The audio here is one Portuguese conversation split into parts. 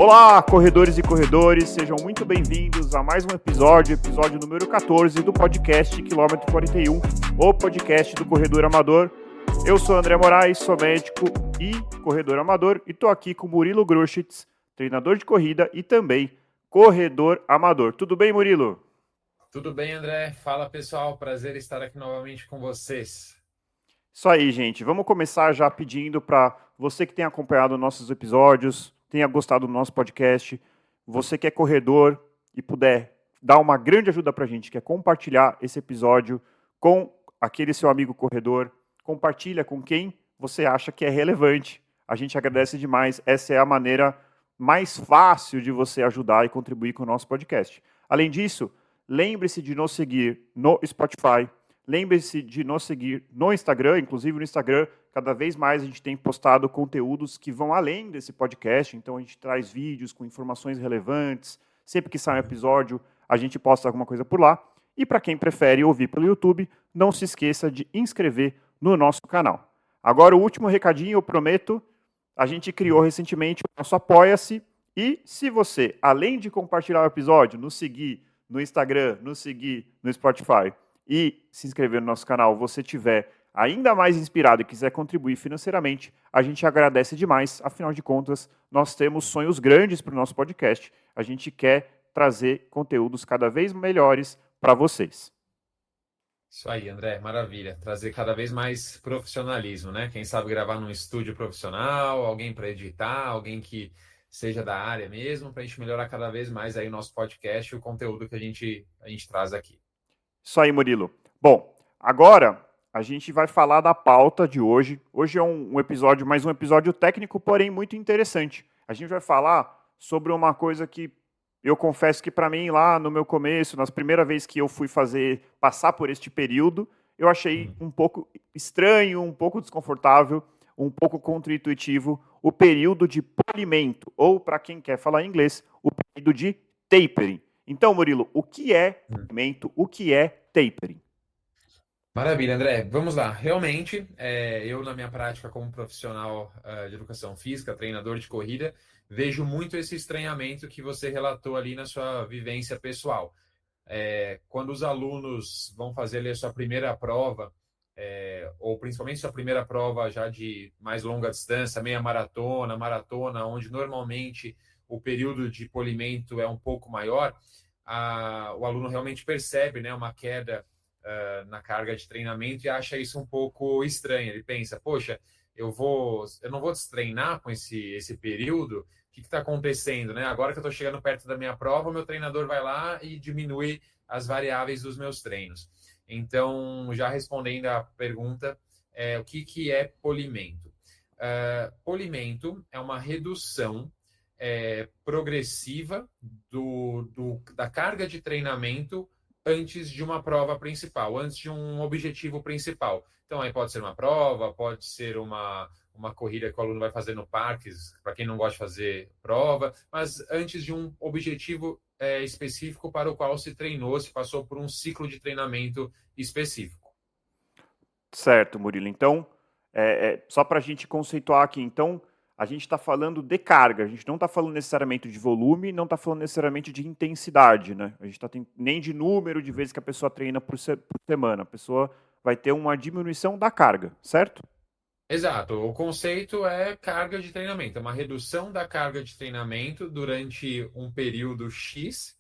Olá, corredores e corredores, sejam muito bem-vindos a mais um episódio número 14 do podcast Quilômetro 41, o podcast do Corredor Amador. Eu sou André Moraes, sou médico e corredor amador e estou aqui com Murilo Gruschitz, treinador de corrida e também corredor amador. Tudo bem, Murilo? Tudo bem, André? Fala, pessoal. Prazer estar aqui novamente com vocês. Isso aí, gente. Vamos começar já pedindo para você que tem acompanhado nossos episódios, tenha gostado do nosso podcast, você que é corredor e puder dar uma grande ajuda para a gente, que é compartilhar esse episódio com aquele seu amigo corredor, compartilha com quem você acha que é relevante. A gente agradece demais. Essa é a maneira mais fácil de você ajudar e contribuir com o nosso podcast. Além disso, lembre-se de nos seguir no Spotify. Lembre-se de nos seguir no Instagram, inclusive no Instagram, cada vez mais a gente tem postado conteúdos que vão além desse podcast, então a gente traz vídeos com informações relevantes, sempre que sai um episódio a gente posta alguma coisa por lá, e para quem prefere ouvir pelo YouTube, não se esqueça de inscrever no nosso canal. Agora o último recadinho, eu prometo, a gente criou recentemente o nosso Apoia-se, e se você, além de compartilhar o episódio, nos seguir no Instagram, nos seguir no Spotify, e se inscrever no nosso canal, você tiver ainda mais inspirado e quiser contribuir financeiramente, a gente agradece demais. Afinal de contas, nós temos sonhos grandes para o nosso podcast. A gente quer trazer conteúdos cada vez melhores para vocês. Isso aí, André. Maravilha. Trazer cada vez mais profissionalismo, né? Quem sabe gravar num estúdio profissional, alguém para editar, alguém que seja da área mesmo, para a gente melhorar cada vez mais aí o nosso podcast e o conteúdo que a gente traz aqui. Isso aí, Murilo. Bom, agora a gente vai falar da pauta de hoje. Hoje é mais um episódio técnico, porém muito interessante. A gente vai falar sobre uma coisa que eu confesso que para mim, lá no meu começo, nas primeiras vezes que eu fui passar por este período, eu achei um pouco estranho, um pouco desconfortável, um pouco contra-intuitivo, o período de polimento, ou para quem quer falar inglês, o período de tapering. Então, Murilo, o que é polimento, o que é tapering? Maravilha, André. Vamos lá. Realmente, eu na minha prática como profissional de educação física, treinador de corrida, vejo muito esse estranhamento que você relatou ali na sua vivência pessoal. Quando os alunos vão fazer ali a sua primeira prova, ou principalmente sua primeira prova já de mais longa distância, meia maratona, onde normalmente o período de polimento é um pouco maior, o aluno realmente percebe, né, uma queda na carga de treinamento e acha isso um pouco estranho. Ele pensa, poxa, eu não vou treinar com esse período, o que está acontecendo, né? Agora que eu estou chegando perto da minha prova, o meu treinador vai lá e diminui as variáveis dos meus treinos. Então, já respondendo à pergunta, o que é polimento? Polimento é uma redução progressiva da carga de treinamento antes de uma prova principal, antes de um objetivo principal. Então, aí pode ser uma prova, pode ser uma corrida que o aluno vai fazer no parque, para quem não gosta de fazer prova, mas antes de um objetivo específico para o qual se treinou, se passou por um ciclo de treinamento específico. Certo, Murilo. Então, só para a gente conceituar aqui, então, a gente está falando de carga, a gente não está falando necessariamente de volume, não está falando necessariamente de intensidade, né? A gente está nem de número de vezes que a pessoa treina por semana. A pessoa vai ter uma diminuição da carga, certo? Exato. O conceito é carga de treinamento, é uma redução da carga de treinamento durante um período X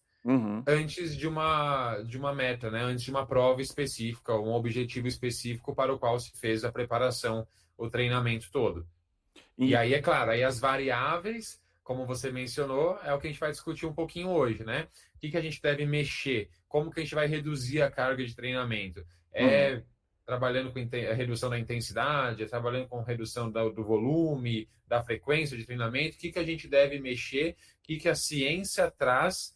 antes de uma meta, né? Antes de uma prova específica, um objetivo específico para o qual se fez a preparação, o treinamento todo. E aí, é claro, aí as variáveis, como você mencionou, é o que a gente vai discutir um pouquinho hoje, né? O que a gente deve mexer? Como que a gente vai reduzir a carga de treinamento? Trabalhando com a redução da intensidade, trabalhando com redução do volume, da frequência de treinamento, o que a gente deve mexer, o que a ciência traz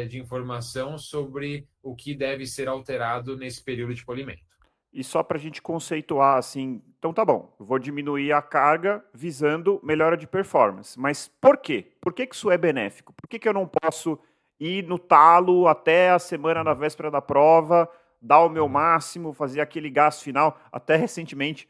de informação sobre o que deve ser alterado nesse período de polimento. E só para a gente conceituar assim, então tá bom, eu vou diminuir a carga visando melhora de performance. Mas por quê? Por que isso é benéfico? Por que eu não posso ir no talo até a semana da véspera da prova, dar o meu máximo, fazer aquele gasto final? Até recentemente,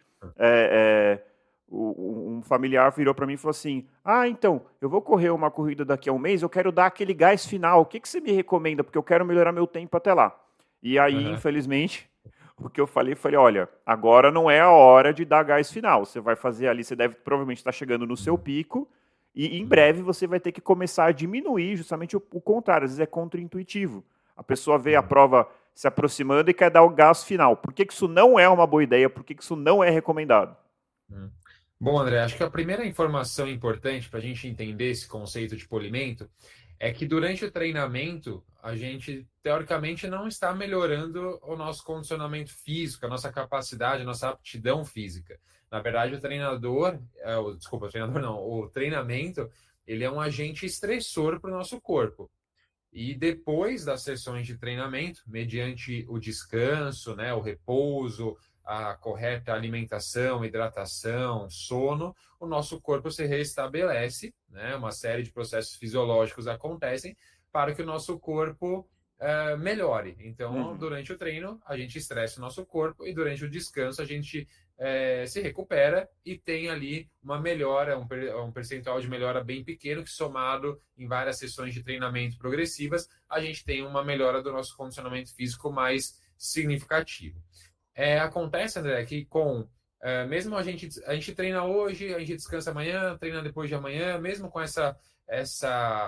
um familiar virou para mim e falou assim: ah, então, eu vou correr uma corrida daqui a um mês, eu quero dar aquele gás final, o que você me recomenda? Porque eu quero melhorar meu tempo até lá. E aí, Aham. infelizmente, o que eu falei, olha, agora não é a hora de dar gás final, você vai fazer ali, você deve provavelmente estar chegando no seu Uhum. pico, e em Uhum. breve você vai ter que começar a diminuir justamente o contrário, às vezes é contraintuitivo. A pessoa vê a Uhum. prova se aproximando e quer dar o gás final. Por que isso não é uma boa ideia? Por que isso não é recomendado? Uhum. Bom, André, acho que a primeira informação importante para a gente entender esse conceito de polimento é que durante o treinamento a gente, teoricamente, não está melhorando o nosso condicionamento físico, a nossa capacidade, a nossa aptidão física. Na verdade, o treinador, desculpa, o treinador não, o treinamento, ele é um agente estressor para o nosso corpo. E depois das sessões de treinamento, mediante o descanso, né, o repouso, a correta alimentação, hidratação, sono, o nosso corpo se restabelece, né, uma série de processos fisiológicos acontecem para que o nosso corpo melhore. Então, Uhum, durante o treino, a gente estressa o nosso corpo e durante o descanso, a gente se recupera e tem ali uma melhora, um percentual de melhora bem pequeno, que somado em várias sessões de treinamento progressivas, a gente tem uma melhora do nosso condicionamento físico mais significativo. Acontece, André, que mesmo a gente treina hoje, a gente descansa amanhã, treina depois de amanhã, mesmo com essa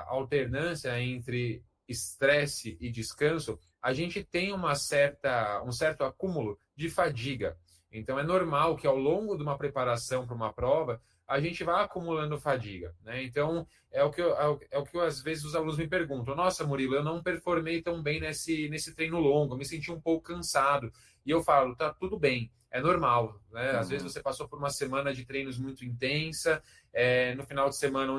alternância entre estresse e descanso, a gente tem um certo acúmulo de fadiga. Então, é normal que ao longo de uma preparação para uma prova, a gente vá acumulando fadiga, né? Então, é o que às vezes os alunos me perguntam: nossa, Murilo, eu não performei tão bem nesse treino longo, eu me senti um pouco cansado. E eu falo, tá tudo bem, é normal, né? Às vezes uhum, você passou por uma semana de treinos muito intensa, no final de semana,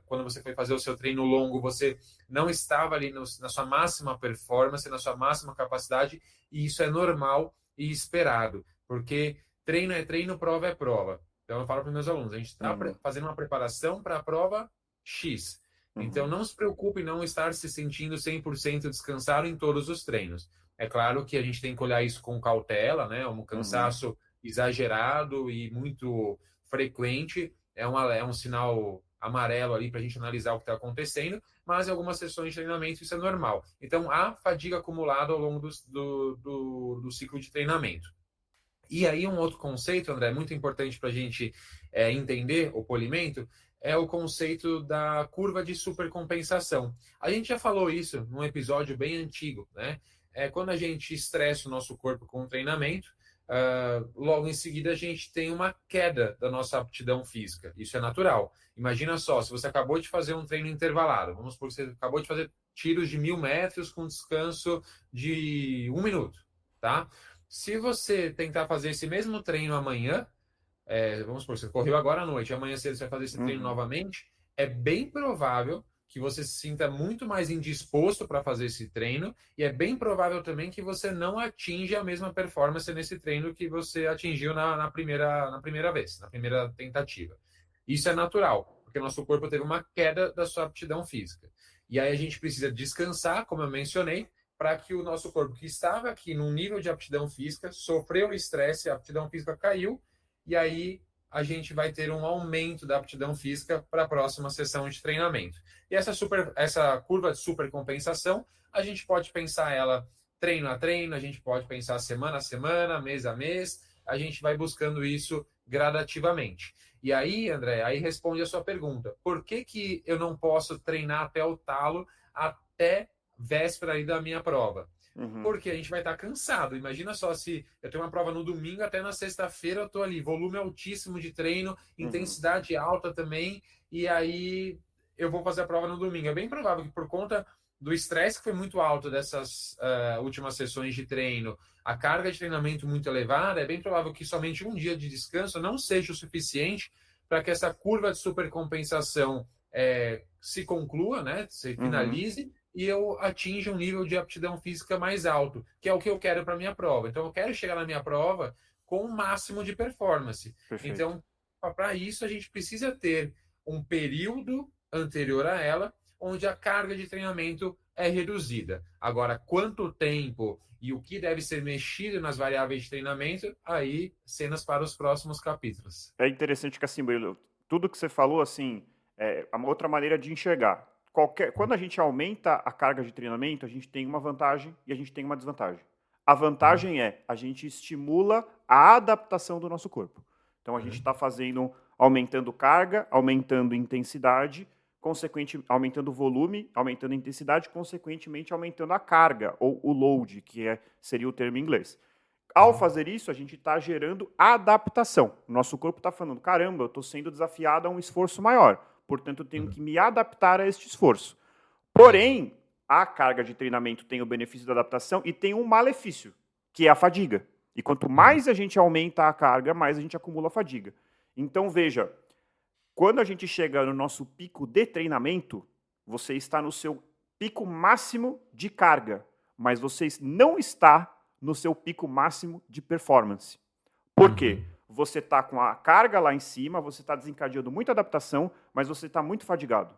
quando você foi fazer o seu treino longo, você não estava ali na sua máxima performance, na sua máxima capacidade, e isso é normal e esperado, porque treino é treino, prova é prova. Então eu falo para os meus alunos, a gente está uhum, fazendo uma preparação para a prova X. Então uhum, não se preocupe em não estar se sentindo 100% descansado em todos os treinos. É claro que a gente tem que olhar isso com cautela, né? Um uhum, cansaço exagerado e muito frequente é um sinal amarelo ali para a gente analisar o que está acontecendo, mas em algumas sessões de treinamento isso é normal. Então, há fadiga acumulada ao longo do ciclo de treinamento. E aí, um outro conceito, André, muito importante para a gente entender o polimento, é o conceito da curva de supercompensação. A gente já falou isso num episódio bem antigo, né? Quando a gente estressa o nosso corpo com o treinamento, logo em seguida a gente tem uma queda da nossa aptidão física. Isso é natural. Imagina só, se você acabou de fazer um treino intervalado, vamos supor que você acabou de fazer tiros de 1.000 metros com descanso de 1 minuto, tá? Se você tentar fazer esse mesmo treino amanhã, vamos supor, você correu agora à noite, amanhã cedo você vai fazer esse treino uhum, novamente, é bem provável que você se sinta muito mais indisposto para fazer esse treino, e é bem provável também que você não atinja a mesma performance nesse treino que você atingiu na primeira vez, na primeira tentativa. Isso é natural, porque o nosso corpo teve uma queda da sua aptidão física. E aí a gente precisa descansar, como eu mencionei, para que o nosso corpo, que estava aqui num nível de aptidão física, sofreu estresse, a aptidão física caiu, e aí a gente vai ter um aumento da aptidão física para a próxima sessão de treinamento. E essa curva de supercompensação, a gente pode pensar ela treino a treino, a gente pode pensar semana a semana, mês a mês, a gente vai buscando isso gradativamente. E aí, André, aí responde a sua pergunta: por que eu não posso treinar até o talo até véspera aí da minha prova? uhum, Porque a gente vai estar cansado. Imagina só, se eu tenho uma prova no domingo, até na sexta-feira eu estou ali, volume altíssimo de treino, uhum, intensidade alta também, e aí eu vou fazer a prova no domingo. É bem provável que por conta do estresse que foi muito alto dessas últimas sessões de treino, a carga de treinamento muito elevada, é bem provável que somente um dia de descanso não seja o suficiente para que essa curva de supercompensação se conclua, né, se uhum, finalize, e eu atinja um nível de aptidão física mais alto, que é o que eu quero para a minha prova. Então, eu quero chegar na minha prova com o máximo de performance. perfeito. Então, para isso, a gente precisa ter um período anterior a ela, onde a carga de treinamento é reduzida. Agora, quanto tempo e o que deve ser mexido nas variáveis de treinamento, aí cenas para os próximos capítulos. É interessante que, assim, Murilo, tudo que você falou, assim, é uma outra maneira de enxergar. Quando a gente aumenta a carga de treinamento, a gente tem uma vantagem e a gente tem uma desvantagem. A vantagem é a gente estimula a adaptação do nosso corpo. Então, a gente está aumentando carga, aumentando intensidade, aumentando o volume, aumentando a intensidade, consequentemente aumentando a carga, ou o load, seria o termo em inglês. Ao fazer isso, a gente está gerando adaptação. O nosso corpo está falando, caramba, eu estou sendo desafiado a um esforço maior, portanto, eu tenho que me adaptar a este esforço. Porém, a carga de treinamento tem o benefício da adaptação e tem um malefício, que é a fadiga. E quanto mais a gente aumenta a carga, mais a gente acumula fadiga. Então, veja, quando a gente chega no nosso pico de treinamento, você está no seu pico máximo de carga, mas você não está no seu pico máximo de performance. Por quê? Você está com a carga lá em cima, você está desencadeando muita adaptação, mas você está muito fadigado.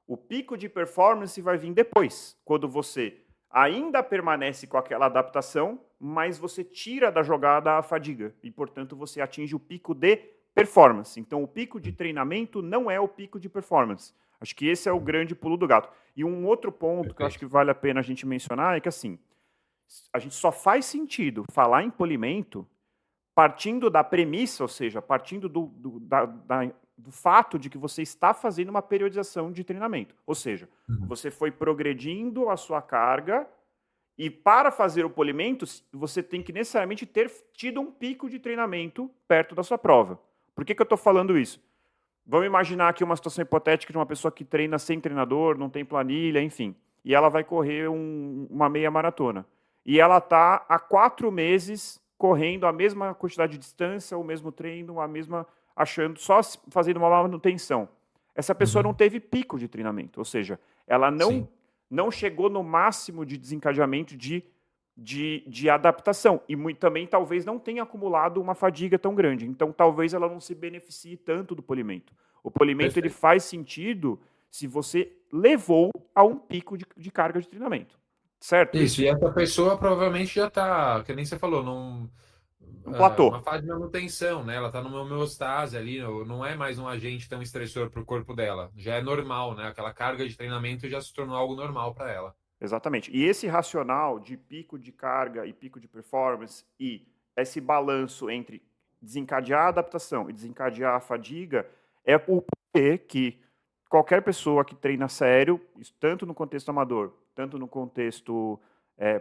O pico de performance vai vir depois, quando você ainda permanece com aquela adaptação, mas você tira da jogada a fadiga e, portanto, você atinge o pico de performance. Então, o pico de treinamento não é o pico de performance. Acho que esse é o grande pulo do gato. E um outro ponto que eu acho que vale a pena a gente mencionar é que, assim, a gente só faz sentido falar em polimento partindo da premissa, ou seja, partindo do fato de que você está fazendo uma periodização de treinamento. Ou seja, você foi progredindo a sua carga e para fazer o polimento, você tem que necessariamente ter tido um pico de treinamento perto da sua prova. Por que eu estou falando isso? Vamos imaginar aqui uma situação hipotética de uma pessoa que treina sem treinador, não tem planilha, enfim, e ela vai correr uma meia maratona. E ela está há 4 meses correndo a mesma quantidade de distância, o mesmo treino, só fazendo uma manutenção. Essa pessoa não teve pico de treinamento, ou seja, ela não chegou no máximo de desencadeamento de adaptação. E também talvez não tenha acumulado uma fadiga tão grande. Então, talvez ela não se beneficie tanto do polimento. O polimento ele faz sentido se você levou a um pico de carga de treinamento. Certo? Isso, e essa pessoa provavelmente já está, que nem você falou, um platô. Uma fase de manutenção, né? Ela está numa homeostase ali, não é mais um agente tão estressor para o corpo dela. Já é normal, né? Aquela carga de treinamento já se tornou algo normal para ela. Exatamente. E esse racional de pico de carga e pico de performance e esse balanço entre desencadear a adaptação e desencadear a fadiga é o porquê que qualquer pessoa que treina sério, tanto no contexto amador, tanto no contexto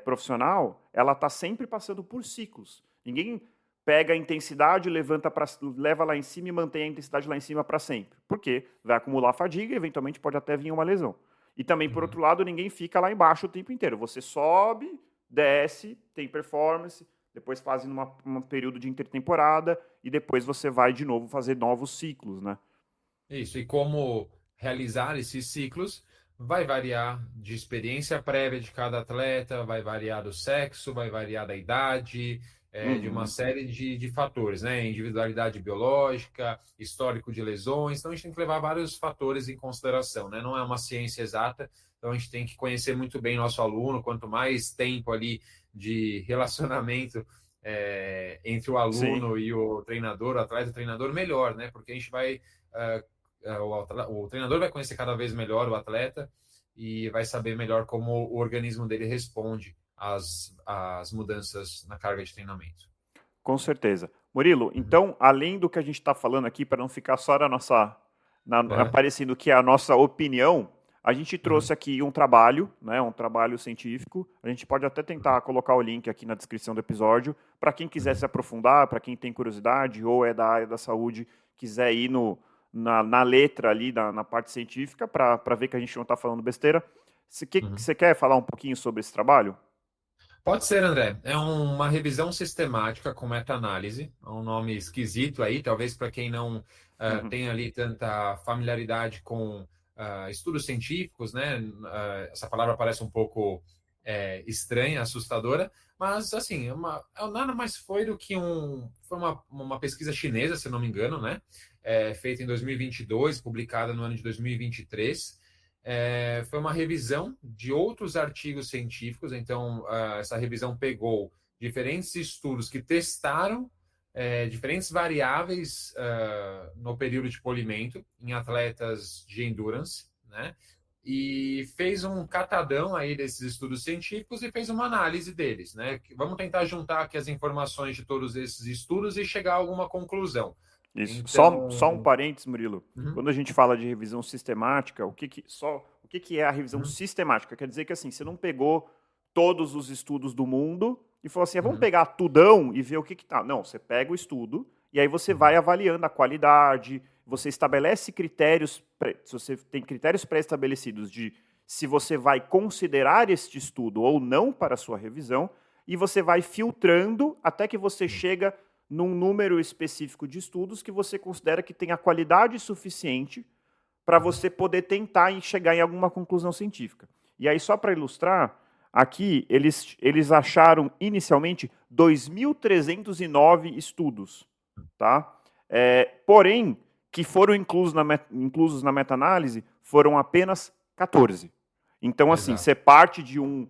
profissional, ela está sempre passando por ciclos. Ninguém pega a intensidade, leva lá em cima e mantém a intensidade lá em cima para sempre. Por quê? Vai acumular fadiga e eventualmente pode até vir uma lesão. E também, por outro lado, ninguém fica lá embaixo o tempo inteiro. Você sobe, desce, tem performance, depois faz um período de intertemporada e depois você vai de novo fazer novos ciclos, né? Isso, e como realizar esses ciclos vai variar de experiência prévia de cada atleta, vai variar do sexo, vai variar da idade, de uma série de fatores, né? Individualidade biológica, histórico de lesões. Então, a gente tem que levar vários fatores em consideração, né? Não é uma ciência exata, então a gente tem que conhecer muito bem nosso aluno. Quanto mais tempo ali de relacionamento entre o aluno e o treinador, o atleta e o treinador, melhor, né? Porque a gente vai... o treinador vai conhecer cada vez melhor o atleta e vai saber melhor como o organismo dele responde às mudanças na carga de treinamento. Com certeza. Murilo, então, além do que a gente está falando aqui, para não ficar só aparecendo que é a nossa opinião, a gente trouxe aqui um trabalho, né, um trabalho científico. A gente pode até tentar colocar o link aqui na descrição do episódio, para quem quiser se aprofundar, para quem tem curiosidade ou é da área da saúde, quiser ir na letra ali, na parte científica, para ver que a gente não está falando besteira. Você quer falar um pouquinho sobre esse trabalho? Pode ser, André. É uma revisão sistemática com meta-análise. É um nome esquisito aí, talvez para quem não tem ali tanta familiaridade com estudos científicos, né? Essa palavra parece um pouco estranha, assustadora, mas assim, nada mais foi do que foi uma pesquisa chinesa, se não me engano, né? Feita em 2022, publicada no ano de 2023. foi uma revisão de outros artigos científicos. Então, essa revisão pegou diferentes estudos que testaram diferentes variáveis no período de polimento em atletas de endurance, né? E fez um catadão aí desses estudos científicos e fez uma análise deles, né? Vamos tentar juntar aqui as informações de todos esses estudos e chegar a alguma conclusão. Isso. Só um Então, parênteses, Murilo. uhum, Quando a gente fala de revisão sistemática, o que é a revisão uhum, sistemática? Quer dizer que assim, você não pegou todos os estudos do mundo e falou assim, vamos uhum, pegar tudão e ver o que tá. Não, você pega o estudo e aí você uhum, vai avaliando a qualidade, você estabelece critérios, se você tem critérios pré-estabelecidos de se você vai considerar este estudo ou não para a sua revisão, e você vai filtrando até que você chega num número específico de estudos que você considera que tem a qualidade suficiente para uhum. você poder tentar chegar em alguma conclusão científica. E aí, só para ilustrar, aqui eles acharam inicialmente 2.309 estudos, tá? Porém, que foram inclusos na meta-análise foram apenas 14. Então, assim, Exato. você parte de um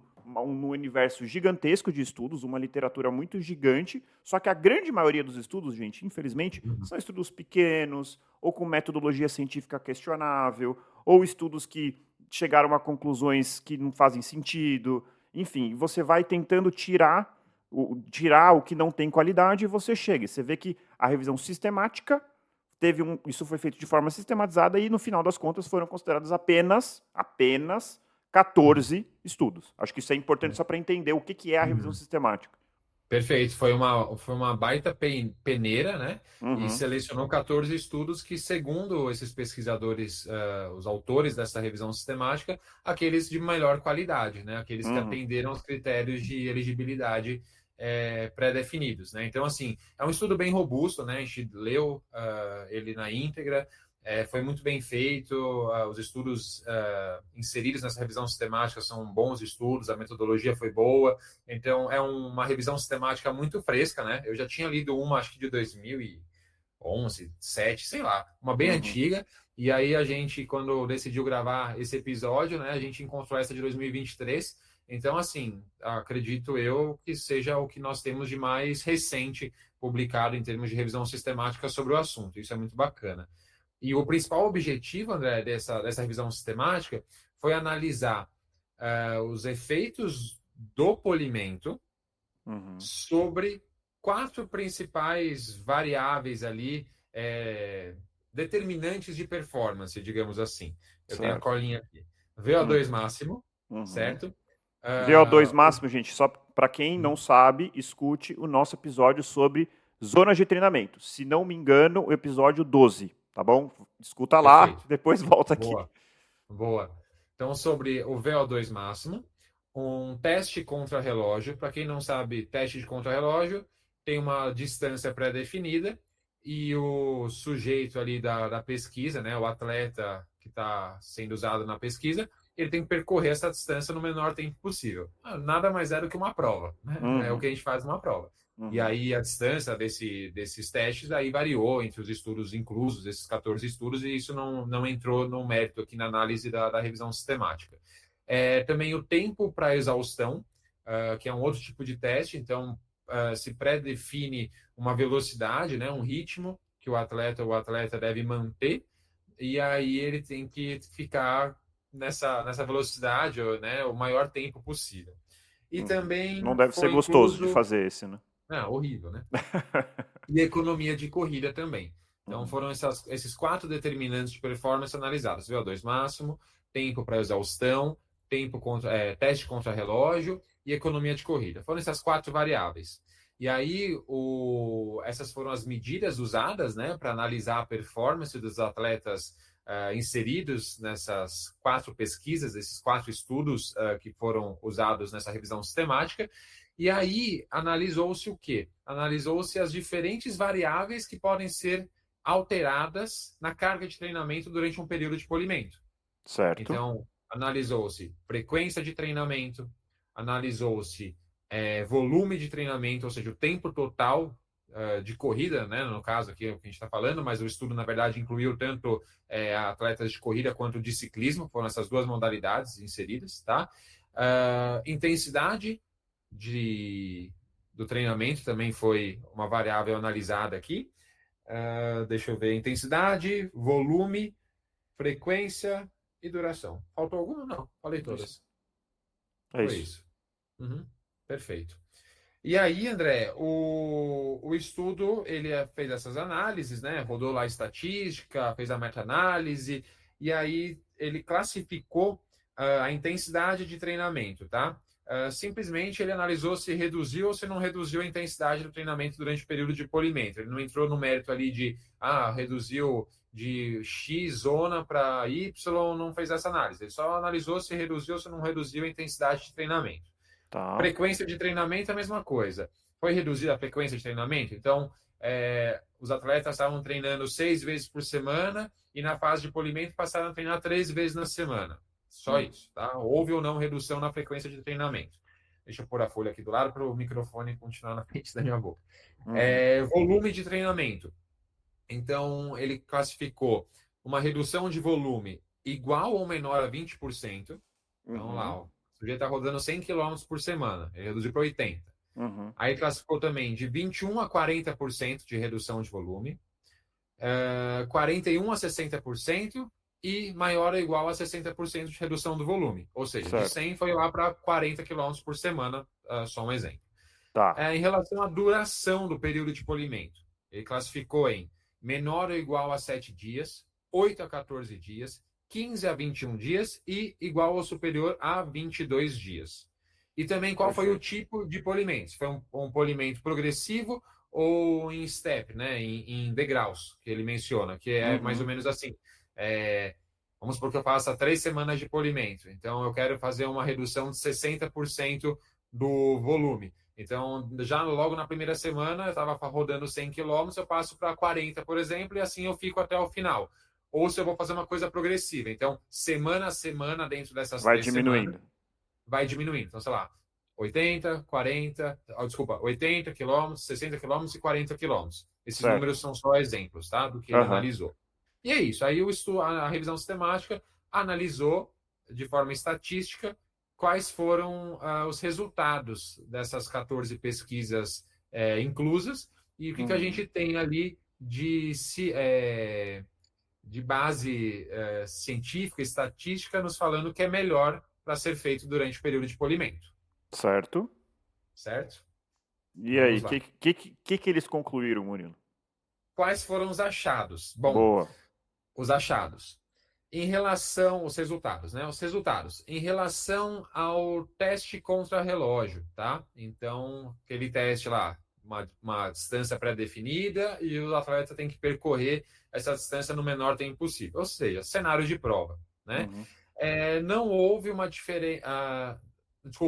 universo gigantesco de estudos, uma literatura muito gigante, só que a grande maioria dos estudos, gente, infelizmente, Uhum. são estudos pequenos, ou com metodologia científica questionável, ou estudos que chegaram a conclusões que não fazem sentido. Enfim, você vai tentando tirar o que não tem qualidade e você chega. Você vê que a revisão sistemática isso foi feito de forma sistematizada e no final das contas foram considerados apenas 14 estudos. Acho que isso é importante só para entender o que é a revisão Uhum. sistemática. Perfeito, foi uma baita peneira, né? E Uhum, selecionou 14 estudos que, segundo esses pesquisadores, os autores dessa revisão sistemática, aqueles de melhor qualidade, né? Aqueles que uhum, atenderam aos critérios de elegibilidade pré-definidos, né? Então, assim, é um estudo bem robusto, né? A gente leu ele na íntegra, foi muito bem feito, os estudos inseridos nessa revisão sistemática são bons estudos, a metodologia foi boa. Então, é uma revisão sistemática muito fresca, né? Eu já tinha lido uma, acho que de 2011, 7, sei lá, uma bem uhum. antiga. E aí a gente, quando decidiu gravar esse episódio, né, a gente encontrou essa de 2023. Então, assim, acredito eu que seja o que nós temos de mais recente publicado em termos de revisão sistemática sobre o assunto. Isso é muito bacana. E o principal objetivo, André, dessa revisão sistemática foi analisar os efeitos do polimento Uhum. sobre quatro principais variáveis ali, determinantes de performance, digamos assim. Eu tenho a Certo. colinha aqui. VO2 Uhum. máximo, Uhum. certo? VO2 Ah, o- máximo, gente, só para quem não sabe, escute o nosso episódio sobre zonas de treinamento. Se não me engano, o episódio 12, tá bom? Escuta lá, Perfeito. depois volta aqui. Boa. Boa. Então, sobre o VO2 máximo, um teste contra-relógio. Para quem não sabe, teste de contra-relógio tem uma distância pré-definida e o sujeito ali da pesquisa, né, o atleta que está sendo usado na pesquisa, ele tem que percorrer essa distância no menor tempo possível. Nada mais é do que uma prova, né? É o Uhum. que a gente faz numa prova. E Uhum. aí a distância desses testes aí variou entre os estudos inclusos, esses 14 estudos, e isso não entrou no mérito aqui na análise da revisão sistemática. Também o tempo para exaustão, que é um outro tipo de teste, então se pré-define uma velocidade, né, um ritmo que o atleta deve manter, e aí ele tem que ficar nessa velocidade, né, o maior tempo possível. E Uhum. Não também deve ser foi gostoso de incluso fazer esse, né? horrível, né? E economia de corrida também. Então Uhum. foram esses quatro determinantes de performance analisados: VO2 máximo, tempo para exaustão, teste contra relógio e economia de corrida. Foram essas quatro variáveis. E aí essas foram as medidas usadas, né, para analisar a performance dos atletas inseridos nessas quatro pesquisas, esses quatro estudos que foram usados nessa revisão sistemática. E aí analisou-se o quê? Analisou-se as diferentes variáveis que podem ser alteradas na carga de treinamento durante um período de polimento. Certo. Então, analisou-se frequência de treinamento, analisou-se volume de treinamento, ou seja, o tempo total de corrida, né, no caso aqui é o que a gente está falando, mas o estudo, na verdade, incluiu tanto atletas de corrida quanto de ciclismo, foram essas duas modalidades inseridas, tá? Intensidade do treinamento também foi uma variável analisada aqui. Deixa eu ver, intensidade, volume, frequência e duração. Faltou alguma? Não, falei todas. É Foi isso. isso. Uhum, perfeito. E aí, André, o estudo, ele fez essas análises, né? Rodou lá a estatística, fez a meta-análise, e aí ele classificou a intensidade de treinamento, tá? Simplesmente ele analisou se reduziu ou se não reduziu a intensidade do treinamento durante o período de polimento. Ele não entrou no mérito ali de, reduziu de X zona para Y, não fez essa análise. Ele só analisou se reduziu ou se não reduziu a intensidade de treinamento. Tá. Frequência de treinamento é a mesma coisa. Foi reduzida a frequência de treinamento? Então, os atletas estavam treinando 6 vezes por semana e na fase de polimento passaram a treinar 3 vezes na semana. Só isso, tá? Houve ou não redução na frequência de treinamento. Deixa eu pôr a folha aqui do lado para o microfone continuar na frente da minha boca. Volume de treinamento. Então, ele classificou uma redução de volume igual ou menor a 20%. Então, lá, ó. O sujeito está rodando 100 km por semana, ele reduziu para 80. Aí classificou também de 21% a 40% de redução de volume, 41% a 60% e maior ou igual a 60% de redução do volume. Ou seja, certo. De 100 foi lá para 40 km por semana, só um exemplo. Tá. Em relação à duração do período de polimento, ele classificou em menor ou igual a 7 dias, 8 a 14 dias, 15 a 21 dias e igual ou superior a 22 dias. E também qual foi o tipo de polimento? Se foi um polimento progressivo ou em step, né? Em degraus, que ele menciona, que é mais ou menos assim. Vamos supor que eu faça 3 semanas de polimento. Então, eu quero fazer uma redução de 60% do volume. Então, já logo na primeira semana, eu estava rodando 100 km, eu passo para 40, por exemplo, e assim eu fico até o final. Ou se eu vou fazer uma coisa progressiva. Então, semana a semana, dentro dessas 3 semanas, vai diminuindo. Então, sei lá, 80, 40, desculpa, 80 km, 60 km e 40 km. Esses números são só exemplos, tá? Do que ele analisou. E é isso. Aí a revisão sistemática analisou de forma estatística quais foram os resultados dessas 14 pesquisas inclusas e o que a gente tem ali de base científica, estatística, nos falando que é melhor para ser feito durante o período de polimento. Certo. Certo? E aí, o que eles concluíram, Murilo? Quais foram os achados? Bom, boa. Os achados. Em relação aos resultados, né? Os resultados. Em relação ao teste contra relógio, tá? Então, aquele teste lá, uma distância pré-definida e o atleta tem que percorrer essa distância no menor tempo possível. Ou seja, cenário de prova, né? Não houve uma diferença...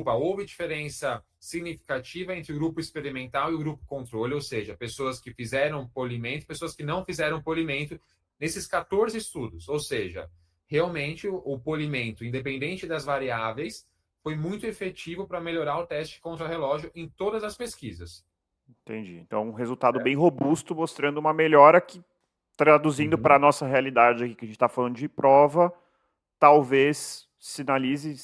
houve diferença significativa entre o grupo experimental e o grupo controle, ou seja, pessoas que fizeram polimento, pessoas que não fizeram polimento, nesses 14 estudos. Ou seja, realmente o polimento, independente das variáveis, foi muito efetivo para melhorar o teste contra relógio em todas as pesquisas. Entendi. Então, um resultado bem robusto, mostrando uma melhora que, traduzindo para a nossa realidade aqui, que a gente está falando de prova, talvez sinaliza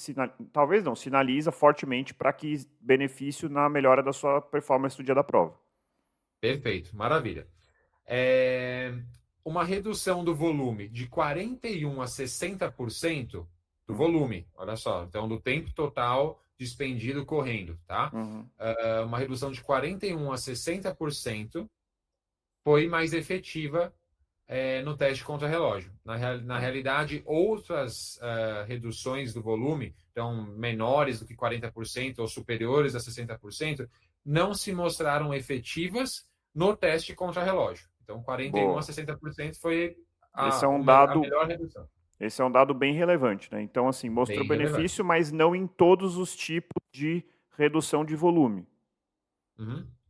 fortemente para que benefício na melhora da sua performance no dia da prova. Perfeito, maravilha. Uma redução do volume de 41% a 60% do volume, olha só, então do tempo total despendido correndo, tá? Uma redução de 41% a 60% foi mais efetiva no teste contra relógio. Na realidade, outras reduções do volume, então menores do que 40% ou superiores a 60%, não se mostraram efetivas no teste contra relógio. Então, 41% a 60% foi a melhor redução. Esse é um dado bem relevante, né? Então, assim, mostrou bem benefício, mas não em todos os tipos de redução de volume.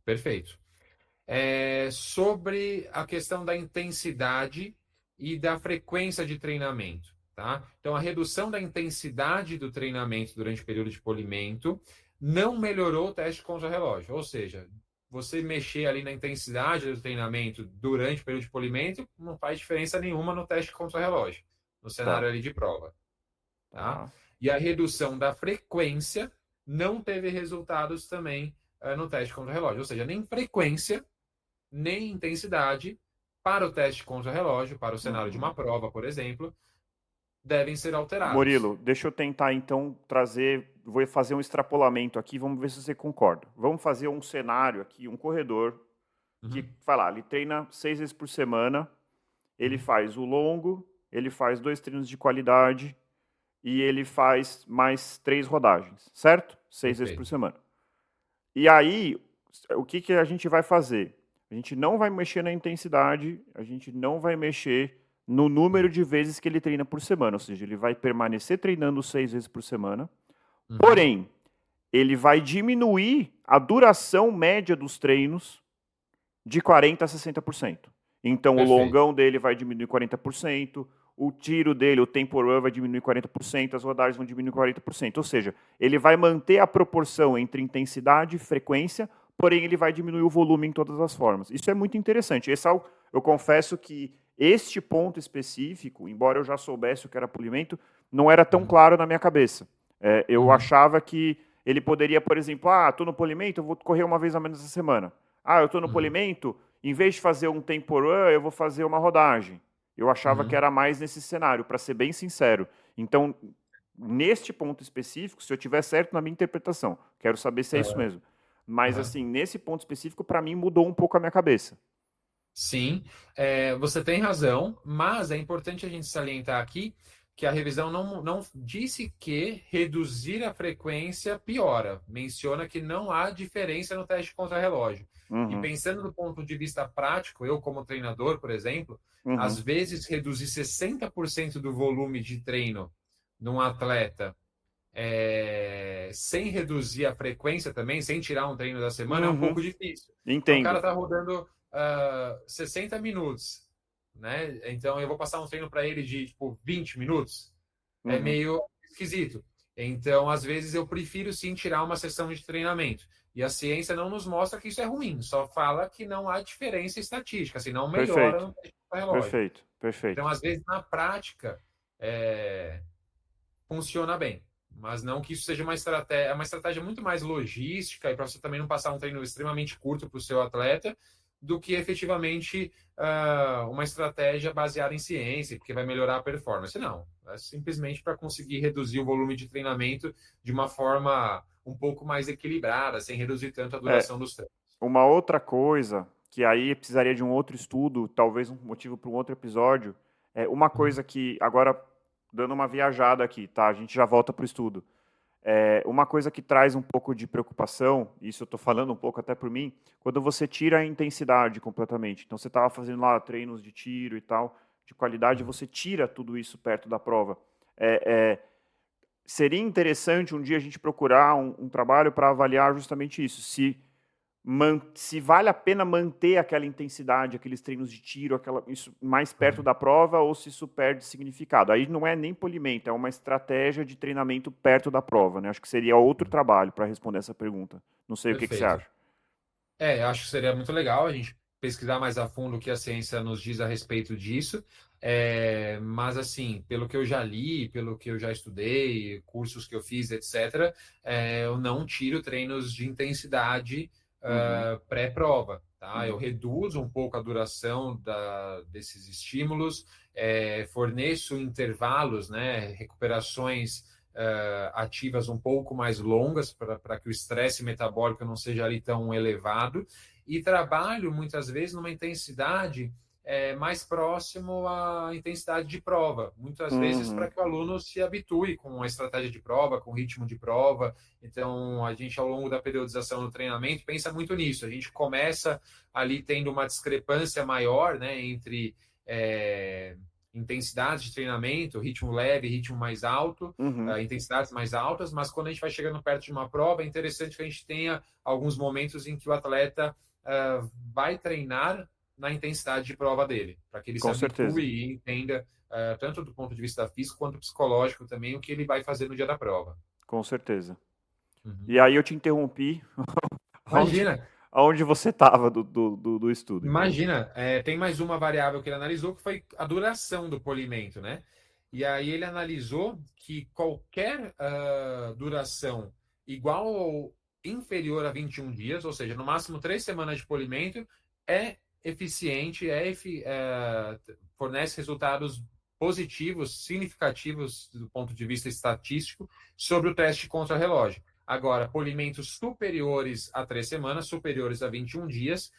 Perfeito. Sobre a questão da intensidade e da frequência de treinamento, tá? Então, a redução da intensidade do treinamento durante o período de polimento não melhorou o teste contra relógio, ou seja, você mexer ali na intensidade do treinamento durante o período de polimento não faz diferença nenhuma no teste contra relógio, no Tá, cenário ali de prova, tá? tá. E a redução da frequência não teve resultados também no teste contra relógio, ou seja, nem frequência, nem intensidade para o teste contra relógio, para o cenário de Uhum. uma prova, por exemplo, devem ser alterados. Murilo, deixa eu tentar então trazer, vou fazer um extrapolamento aqui, vamos ver se você concorda. Vamos fazer um cenário aqui, um corredor que, Uhum, vai lá, ele treina 6 vezes por semana, ele uhum, faz o longo, ele faz 2 treinos de qualidade e ele faz mais 3 rodagens, certo? 6 vezes por perfeito. semana. E aí, o que, que a gente vai fazer? A gente não vai mexer na intensidade, a gente não vai mexer no número de vezes que ele treina por semana, ou seja, ele vai permanecer treinando 6 vezes por semana, Uhum, porém, ele vai diminuir a duração média dos treinos de 40% a 60%. Então, o perfeito. longão dele vai diminuir 40%, o tiro dele, o tempo run vai diminuir 40%, as rodagens vão diminuir 40%. Ou seja, ele vai manter a proporção entre intensidade e frequência, porém ele vai diminuir o volume em todas as formas. Isso é muito interessante. Eu confesso que este ponto específico, embora eu já soubesse o que era polimento, não era tão Uhum, claro na minha cabeça. Eu uhum, achava que ele poderia, por exemplo, estou no polimento, eu vou correr uma vez a menos na semana. Eu estou no uhum, polimento, em vez de fazer um tempo run, eu vou fazer uma rodagem. Eu achava que uhum. era mais nesse cenário, para ser bem sincero. Então, neste ponto específico, se eu tiver certo na minha interpretação, quero saber se é isso Aham, mesmo. Mas, aham. assim, nesse ponto específico, para mim, mudou um pouco a minha cabeça. Sim, você tem razão, mas é importante a gente salientar aqui que a revisão não disse que reduzir a frequência piora. Menciona que não há diferença no teste contra relógio. E Uhum, pensando do ponto de vista prático, eu como treinador, por exemplo, às uhum, vezes reduzir 60% do volume de treino num atleta sem reduzir a frequência também, sem tirar um treino da semana, é um uhum. pouco difícil. Então, o cara Entendo. está rodando 60 minutos, né? Então, eu vou passar um treino para ele de tipo 20 minutos. É Uhum, meio esquisito. Então, às vezes, eu prefiro sim tirar uma sessão de treinamento. E a ciência não nos mostra que isso é ruim, só fala que não há diferença estatística, assim, não melhora perfeito, no relógio. perfeito, Então, perfeito. às vezes, na prática, é, funciona bem. Mas não que isso seja é uma estratégia muito mais logística e para você também não passar um treino extremamente curto para o seu atleta, do que efetivamente uma estratégia baseada em ciência, porque vai melhorar a performance. Não, é simplesmente para conseguir reduzir o volume de treinamento de uma forma um pouco mais equilibrada, sem reduzir tanto a É, duração dos treinos. uma outra coisa, que aí precisaria de um outro estudo, talvez um motivo para um outro episódio, é uma Uhum, coisa que, agora, dando uma viajada aqui, tá? A gente já volta para o estudo. Uma coisa que traz um pouco de preocupação, isso eu estou falando um pouco até por mim, quando você tira a intensidade completamente. Então você estava fazendo lá treinos de tiro e tal, de qualidade, uhum. você tira tudo isso perto da prova. É, é, Seria interessante um dia a gente procurar um trabalho para avaliar justamente isso, se vale a pena manter aquela intensidade, aqueles treinos de tiro, isso mais perto Uhum. da prova, ou se isso perde significado. Aí não é nem polimento, é uma estratégia de treinamento perto da prova, né? Acho que seria outro trabalho para responder essa pergunta. Não sei o que você Perfeito. acha. Acho que seria muito legal a gente pesquisar mais a fundo o que a ciência nos diz a respeito disso. Mas, assim, pelo que eu já li, pelo que eu já estudei, cursos que eu fiz, etc., eu não tiro treinos de intensidade Uhum, pré-prova. Tá? Eu uhum, reduzo um pouco a duração desses estímulos, forneço intervalos, né, recuperações ativas um pouco mais longas para que o estresse metabólico não seja ali tão elevado e trabalho muitas vezes numa intensidade mais próximo à intensidade de prova, muitas vezes para uhum, que o aluno se habitue com a estratégia de prova, com o ritmo de prova. Então, a gente, ao longo da periodização do treinamento, pensa muito nisso. A gente começa ali tendo uma discrepância maior, né, entre intensidade de treinamento, ritmo leve, ritmo mais alto, uhum. intensidades mais altas, mas quando a gente vai chegando perto de uma prova, é interessante que a gente tenha alguns momentos em que o atleta vai treinar na intensidade de prova dele, para que ele se Com habitue certeza, e entenda, tanto do ponto de vista físico quanto psicológico também, o que ele vai fazer no dia da prova. com certeza. Uhum. E aí eu te interrompi, onde, Imagina! aonde você estava do estudo. Imagina, tem mais uma variável que ele analisou, que foi a duração do polimento, né? E aí ele analisou que qualquer duração igual ou inferior a 21 dias, ou seja, no máximo 3 semanas de polimento, é eficiente, fornece resultados positivos, significativos do ponto de vista estatístico sobre o teste contra relógio. Agora, polimentos superiores a 3 semanas, superiores a 21 dias,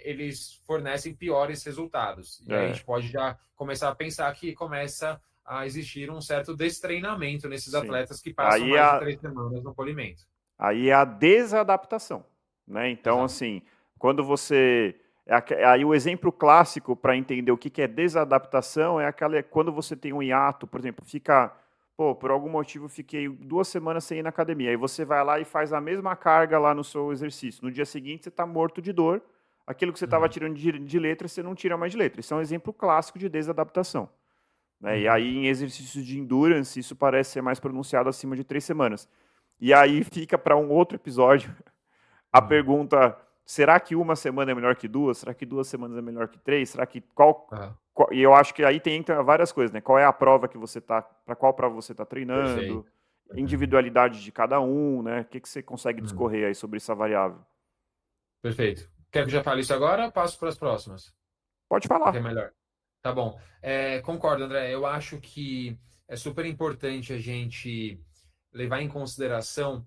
eles fornecem piores resultados. E aí a gente pode já começar a pensar que começa a existir um certo destreinamento nesses atletas que passam mais de 3 semanas no polimento. Aí é a desadaptação, né? Então, exato, assim, quando você... Aí o exemplo clássico para entender o que é desadaptação é quando você tem um hiato, por exemplo, por algum motivo fiquei 2 semanas sem ir na academia, aí você vai lá e faz a mesma carga lá no seu exercício. No dia seguinte você está morto de dor, aquilo que você estava tirando de letra, você não tira mais de letra. Isso é um exemplo clássico de desadaptação. Né? E aí em exercícios de endurance isso parece ser mais pronunciado acima de 3 semanas. E aí fica para um outro episódio a pergunta: será que 1 semana é melhor que 2? Será que 2 semanas é melhor que 3? Será que e eu acho que aí tem várias coisas, né? Qual é a prova que você tá, para qual prova você está treinando, individualidade de cada um, né? O que você consegue discorrer aí sobre essa variável? Perfeito. Quer que eu já fale isso agora ou passo para as próximas? Pode falar. Que é melhor. Tá bom. Concordo, André. Eu acho que é super importante a gente levar em consideração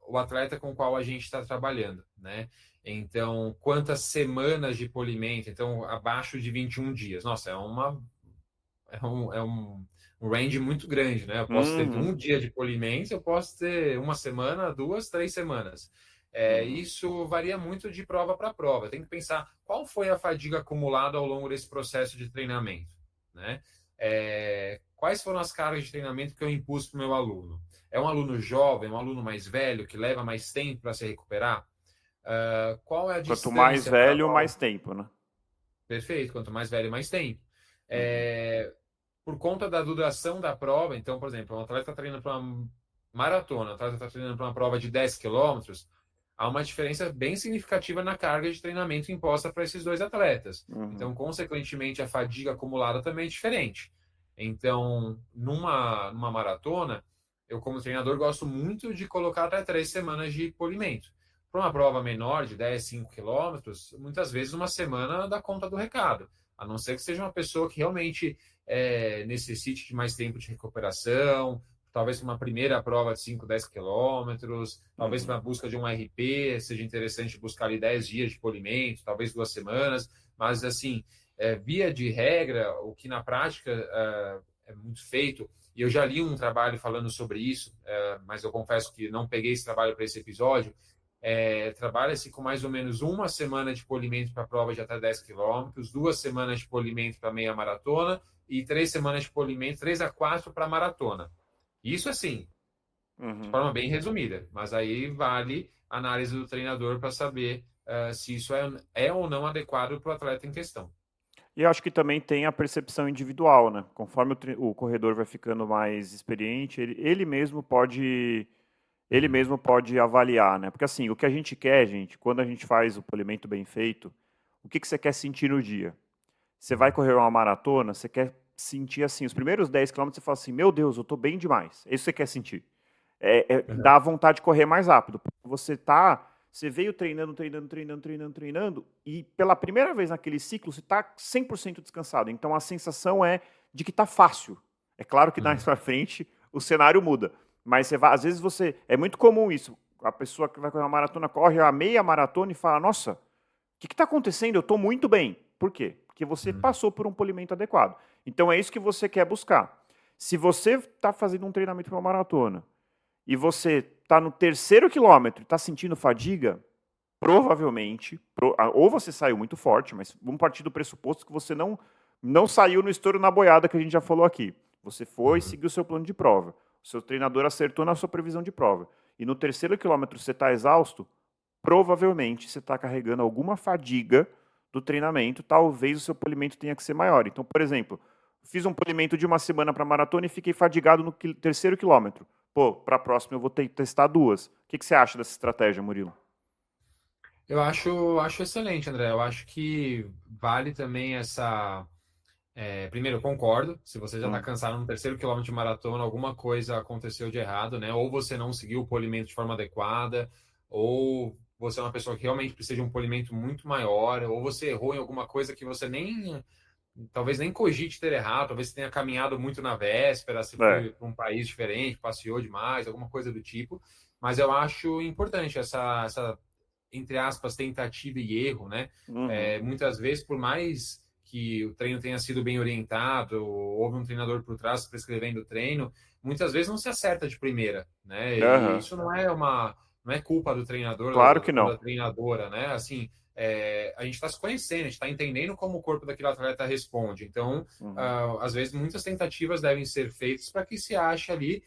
o atleta com o qual a gente está trabalhando, né? Então, quantas semanas de polimento? Então, abaixo de 21 dias. Nossa, é um range muito grande, né? Eu posso ter 1 dia de polimento, eu posso ter 1 semana, 2, 3 semanas. Isso varia muito de prova para prova. Tem que pensar qual foi a fadiga acumulada ao longo desse processo de treinamento, né? Quais foram as cargas de treinamento que eu impus para o meu aluno? É um aluno jovem, um aluno mais velho, que leva mais tempo para se recuperar? Qual é a distância? Quanto mais velho, mais tempo, né? Perfeito, quanto mais velho, mais tempo. Por conta da duração da prova, então, por exemplo, um atleta está treinando para uma maratona, um atleta está treinando para uma prova de 10 quilômetros, há uma diferença bem significativa na carga de treinamento imposta para esses 2 atletas. Então, consequentemente, a fadiga acumulada também é diferente. Então, numa maratona, eu, como treinador, gosto muito de colocar até 3 semanas de polimento. Para uma prova menor, de 10, 5 quilômetros, muitas vezes 1 semana dá conta do recado. A não ser que seja uma pessoa que realmente necessite de mais tempo de recuperação, talvez para uma primeira prova de 5, 10 quilômetros, talvez para a busca de um RP, seja interessante buscar ali 10 dias de polimento, talvez 2 semanas, mas assim, via de regra, o que na prática é muito feito, e eu já li um trabalho falando sobre isso, mas eu confesso que não peguei esse trabalho para esse episódio, trabalha-se com mais ou menos 1 semana de polimento para a prova de até 10 quilômetros, 2 semanas de polimento para meia maratona e 3 semanas de polimento, 3 a 4 para maratona. Isso assim, de forma bem resumida, mas aí vale a análise do treinador para saber se isso é ou não adequado para o atleta em questão. E eu acho que também tem a percepção individual, né? Conforme o corredor vai ficando mais experiente, ele mesmo pode avaliar, né? Porque assim, o que a gente quer, gente, quando a gente faz o polimento bem feito, o que você quer sentir no dia? Você vai correr uma maratona, você quer sentir assim, os primeiros 10 km você fala assim, meu Deus, eu tô bem demais. É isso que você quer sentir. Dá vontade de correr mais rápido. Você veio treinando, e pela primeira vez naquele ciclo você está 100% descansado. Então a sensação é de que está fácil. É claro que mais para frente o cenário muda. Mas às vezes é muito comum isso. A pessoa que vai correr uma maratona corre a meia maratona e fala, nossa, o que está acontecendo? Eu estou muito bem. Por quê? Porque você passou por um polimento adequado. Então é isso que você quer buscar. Se você está fazendo um treinamento para uma maratona e você está no 3º quilômetro e está sentindo fadiga, provavelmente, ou você saiu muito forte, mas vamos partir do pressuposto que você não saiu no estouro na boiada que a gente já falou aqui. Você foi e seguiu o seu plano de prova. O seu treinador acertou na sua previsão de prova. E no 3º quilômetro você está exausto, provavelmente você está carregando alguma fadiga do treinamento, talvez o seu polimento tenha que ser maior. Então, por exemplo, fiz um polimento de 1 semana para maratona e fiquei fadigado no 3º quilômetro. Para a próxima eu vou testar 2. O que você acha dessa estratégia, Murilo? Eu acho excelente, André. Eu acho que vale também primeiro, eu concordo. Se você já está Hum, cansado no terceiro quilômetro de maratona, alguma coisa aconteceu de errado, né? Ou você não seguiu o polimento de forma adequada, ou você é uma pessoa que realmente precisa de um polimento muito maior, ou você errou em alguma coisa que você talvez nem cogite ter errado, talvez você tenha caminhado muito na véspera, se é. foi para um país diferente, passeou demais, alguma coisa do tipo. Mas eu acho importante essa entre aspas, tentativa e erro, né? Uhum. Muitas vezes, por mais que o treino tenha sido bem orientado, houve um treinador por trás prescrevendo o treino, muitas vezes não se acerta de primeira, né? E Aham. isso não é culpa do treinador Claro que ou não. da treinadora, né? Assim, a gente está se conhecendo, a gente está entendendo como o corpo daquele atleta responde. Então, Uhum. às vezes, muitas tentativas devem ser feitas para que se ache ali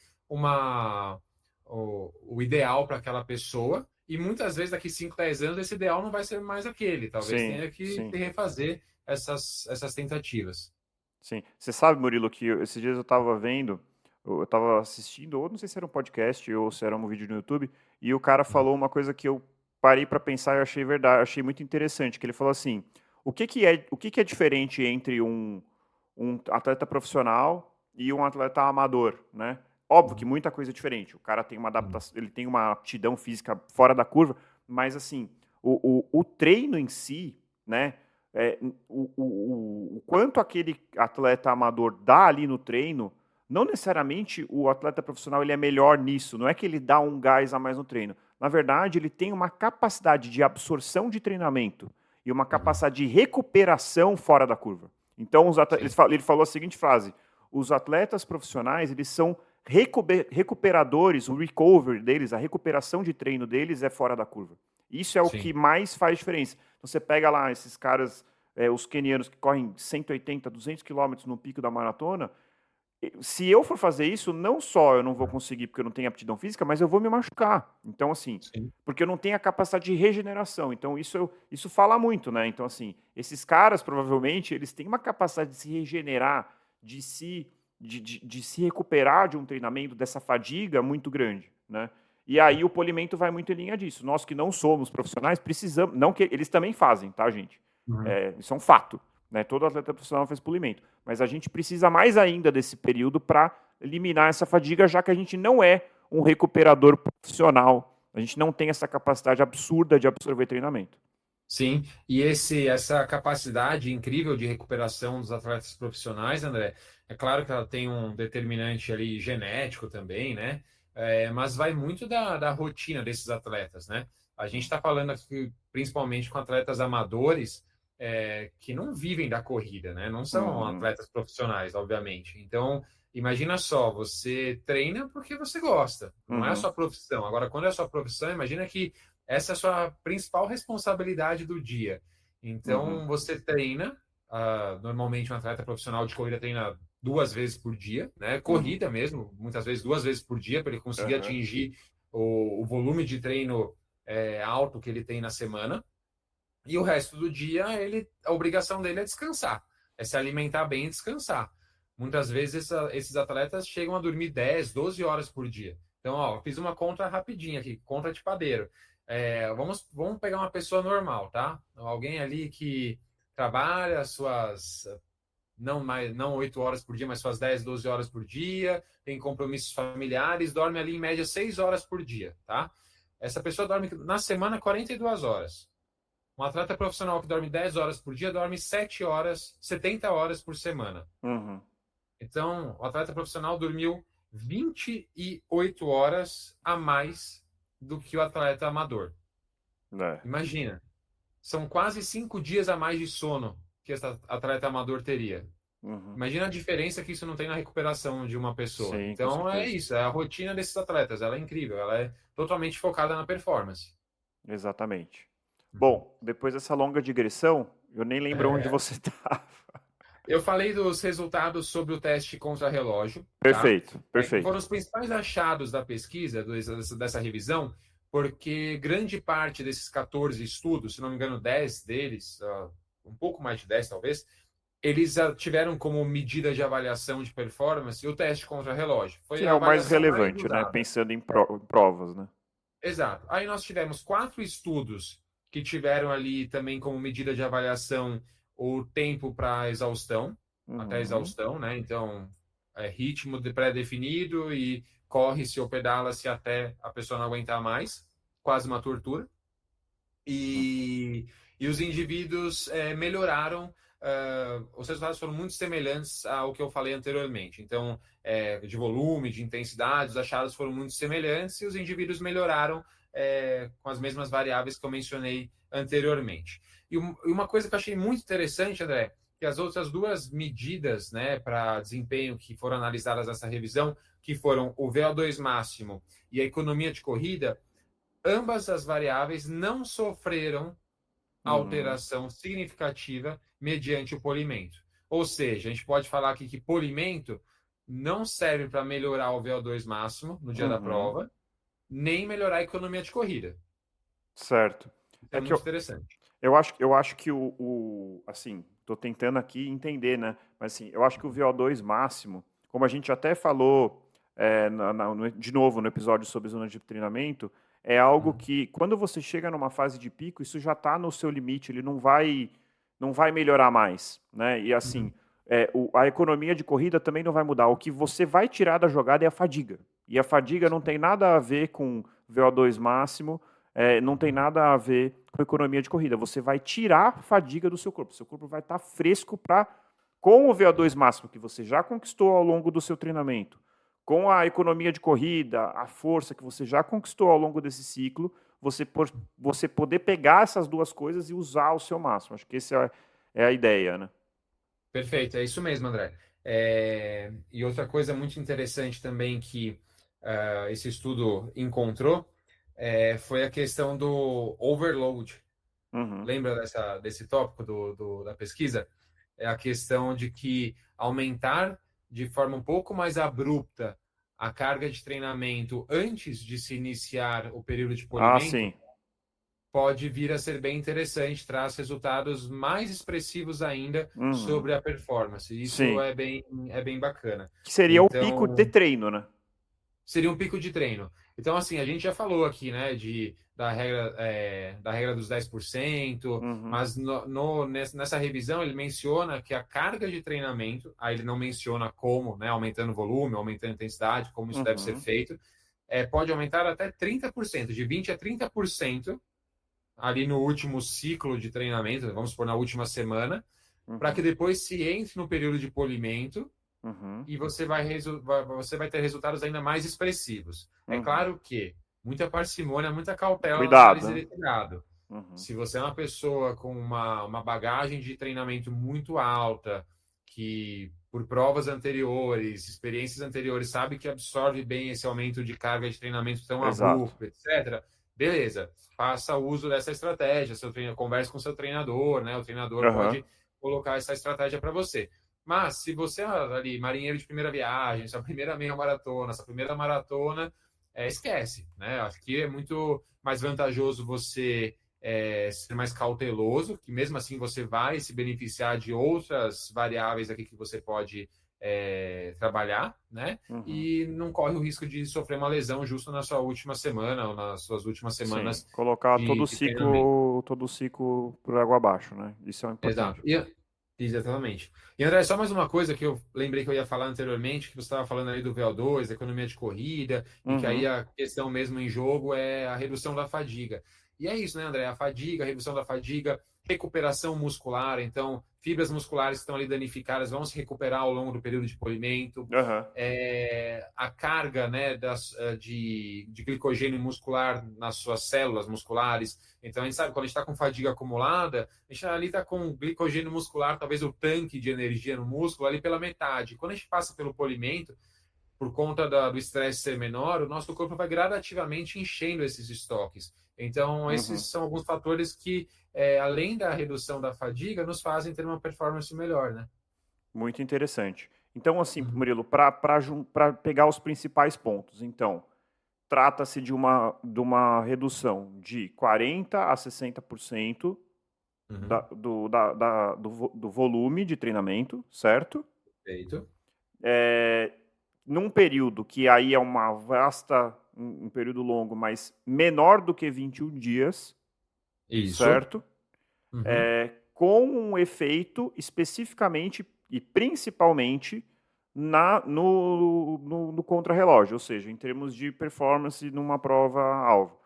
o ideal para aquela pessoa. E muitas vezes, daqui 5, 10 anos, esse ideal não vai ser mais aquele. Talvez Sim, tenha que sim, refazer essas tentativas. sim. Você sabe, Murilo, que esses dias eu estava vendo, eu estava assistindo, ou não sei se era um podcast ou se era um vídeo no YouTube, e o cara falou uma coisa que eu parei para pensar e achei verdade, achei muito interessante, que ele falou assim, o que que é diferente entre um atleta profissional e um atleta amador, né? Óbvio que Uhum. muita coisa é diferente. O cara tem uma Uhum. adaptação, ele tem uma aptidão física fora da curva, mas assim, o treino em si, né? é, o quanto aquele atleta amador dá ali no treino, não necessariamente o atleta profissional ele é melhor nisso, não é que ele dá um gás a mais no treino. Na verdade, ele tem uma capacidade de absorção de treinamento e uma Uhum. capacidade de recuperação fora da curva. Então, Sim, ele falou a seguinte frase: os atletas profissionais eles são recuperadores, o recovery deles, a recuperação de treino deles é fora da curva. Isso é o que sim. mais faz diferença. Então, você pega lá esses caras, os quenianos que correm 180, 200 quilômetros no pico da maratona, se eu for fazer isso, não só eu não vou conseguir porque eu não tenho aptidão física, mas eu vou me machucar. Então, assim, Sim. porque eu não tenho a capacidade de regeneração. Então, isso fala muito, né? Então, assim, esses caras, provavelmente, eles têm uma capacidade de se regenerar, de se recuperar de um treinamento, dessa fadiga muito grande, né? E aí o polimento vai muito em linha disso. Nós que não somos profissionais, precisamos, não que eles também fazem, tá, gente? Uhum. Isso é um fato, né? Todo atleta profissional faz polimento, mas a gente precisa mais ainda desse período para eliminar essa fadiga, já que a gente não é um recuperador profissional. A gente não tem essa capacidade absurda de absorver treinamento. Sim, e essa capacidade incrível de recuperação dos atletas profissionais, André, é claro que ela tem um determinante ali genético também, né? Mas vai muito da rotina desses atletas, né? A gente está falando aqui principalmente com atletas amadores, que não vivem da corrida, né? Não são Uhum, atletas profissionais, obviamente. Então, imagina só, você treina porque você gosta, não é a uhum, sua profissão. Agora, quando é a sua profissão, imagina que essa é a sua principal responsabilidade do dia. uhum, Então, você treina, normalmente um atleta profissional de corrida treina 2 vezes por dia, né? uhum, Corrida mesmo, muitas vezes 2 vezes por dia, para ele conseguir uhum, atingir o volume de treino alto que ele tem na semana. E o resto do dia, a obrigação dele é descansar, é se alimentar bem e descansar. Muitas vezes esses atletas chegam a dormir 10, 12 horas por dia. Então, ó, eu fiz uma conta rapidinha aqui, conta de padeiro. Vamos pegar uma pessoa normal, tá? Alguém ali que trabalha suas não 8 horas por dia, mas suas 10, 12 horas por dia, tem compromissos familiares, dorme ali em média 6 horas por dia, tá? Essa pessoa dorme na semana 42 horas. Um atleta profissional que dorme 10 horas por dia dorme 7 horas, 70 horas por semana. uhum. Então, o atleta profissional dormiu 28 horas a mais do que o atleta amador. É, Imagina, são quase 5 dias a mais de sono que esse atleta amador teria. uhum. Imagina a diferença que isso não tem na recuperação de uma pessoa. Sim, com Então, é certeza. isso, é a rotina desses atletas. Ela é incrível, ela é totalmente focada na performance. Exatamente. Uhum. Bom, depois dessa longa digressão, eu nem lembro onde você está. Eu falei dos resultados sobre o teste contra-relógio, tá? Perfeito, Que foram perfeito. os principais achados da pesquisa, dessa revisão, porque grande parte desses 14 estudos, se não me engano, 10 deles, um pouco mais de 10 talvez, eles tiveram como medida de avaliação de performance o teste contra-relógio. Foi Sim, é a o mais avaliação mais relevante, né? usada. Pensando em provas, né? Exato. Aí nós tivemos 4 estudos que tiveram ali também como medida de avaliação o tempo para exaustão, até a Uhum. exaustão, né? Então, ritmo pré-definido e corre-se ou pedala-se até a pessoa não aguentar mais, quase uma tortura. E, e os indivíduos melhoraram, os resultados foram muito semelhantes ao que eu falei anteriormente. Então, de volume, de intensidade, os achados foram muito semelhantes e os indivíduos melhoraram com as mesmas variáveis que eu mencionei anteriormente. E uma coisa que eu achei muito interessante, André, que as outras duas medidas, né, para desempenho que foram analisadas nessa revisão, que foram o VO2 máximo e a economia de corrida, ambas as variáveis não sofreram Uhum. alteração significativa mediante o polimento. Ou seja, a gente pode falar aqui que polimento não serve para melhorar o VO2 máximo no dia da Uhum. prova, nem melhorar a economia de corrida. Certo. Isso é É que muito interessante. eu acho que assim, tô tentando aqui entender, né? Mas assim, eu acho que o VO2 máximo, como a gente até falou, de novo no episódio sobre zona de treinamento, é algo Uhum. que quando você chega numa fase de pico, isso já está no seu limite, ele não vai melhorar mais, né? E assim, Uhum. a economia de corrida também não vai mudar. O que você vai tirar da jogada é a fadiga. E a fadiga não tem nada a ver com VO2 máximo, não tem Uhum. nada a ver com economia de corrida. Você vai tirar a fadiga do seu corpo. Seu corpo vai estar fresco para, com o VO2 máximo que você já conquistou ao longo do seu treinamento, com a economia de corrida, a força que você já conquistou ao longo desse ciclo, você poder pegar essas duas coisas e usar ao seu máximo. Acho que essa é a ideia, né? Perfeito, é isso mesmo, André. E outra coisa muito interessante também que esse estudo encontrou foi a questão do overload. Uhum. Lembra desse tópico da pesquisa? É a questão de que aumentar de forma um pouco mais abrupta a carga de treinamento antes de se iniciar o período de Ah, polimento sim. pode vir a ser bem interessante, traz resultados mais expressivos ainda Uhum. sobre a performance. Isso Sim. é bem bacana. Que seria o pico de Então, treino, né? seria um pico de treino. Então, assim, a gente já falou aqui, né, da regra dos 10%, Uhum. mas nessa revisão ele menciona que a carga de treinamento, aí ele não menciona como, né, aumentando o volume, aumentando a intensidade, como isso deve ser Uhum. feito, pode aumentar até 30%, de 20% a 30% ali no último ciclo de treinamento, vamos supor, na última semana, para que Uhum. depois se entre no período de polimento Uhum. e você vai ter resultados ainda mais expressivos. É Uhum. claro que muita parcimônia, muita cautela na Cuidado, análise né? desse dado. Uhum. Se você é uma pessoa com uma bagagem de treinamento muito alta, que por provas anteriores, experiências anteriores, sabe que absorve bem esse aumento de carga de treinamento tão Exato. abrupto, etc., beleza, faça uso dessa estratégia, converse com seu treinador, né? O treinador Aham. pode colocar essa estratégia para você. Mas se você é ali, marinheiro de primeira viagem, sua primeira meia maratona, sua primeira maratona, esquece, né? Acho que é muito mais vantajoso você ser mais cauteloso, que mesmo assim você vai se beneficiar de outras variáveis aqui que você pode trabalhar, né? Uhum. E não corre o risco de sofrer uma lesão justo na sua última semana ou nas suas últimas Sim. semanas Colocar de treinamento. todo o ciclo por água abaixo, né? Isso é Exato. importante. Exatamente. E André, só mais uma coisa que eu lembrei que eu ia falar anteriormente, que você estava falando aí do VO2, da economia de corrida, e que aí Uhum. a questão mesmo em jogo é a redução da fadiga. E é isso, né, André? A fadiga, a redução da fadiga, recuperação muscular, então fibras musculares que estão ali danificadas vão se recuperar ao longo do período de polimento. Aham. A carga, né, de glicogênio muscular nas suas células musculares. Então a gente sabe quando a gente está com fadiga acumulada, a gente ali está com glicogênio muscular, talvez o tanque de energia no músculo ali pela metade. Quando a gente passa pelo polimento, por conta do estresse ser menor, o nosso corpo vai gradativamente enchendo esses estoques. Então, esses Uhum. são alguns fatores que, além da redução da fadiga, nos fazem ter uma performance melhor, né? Muito interessante. Então, assim, Uhum. Murilo, para pegar os principais pontos, então, trata-se de uma redução de 40% a 60% Uhum. do volume de treinamento, certo? Perfeito. É, num período que aí é um período longo, mas menor do que 21 dias, Isso. certo? Uhum. Com um efeito especificamente e principalmente no contrarrelógio, ou seja, em termos de performance numa prova-alvo.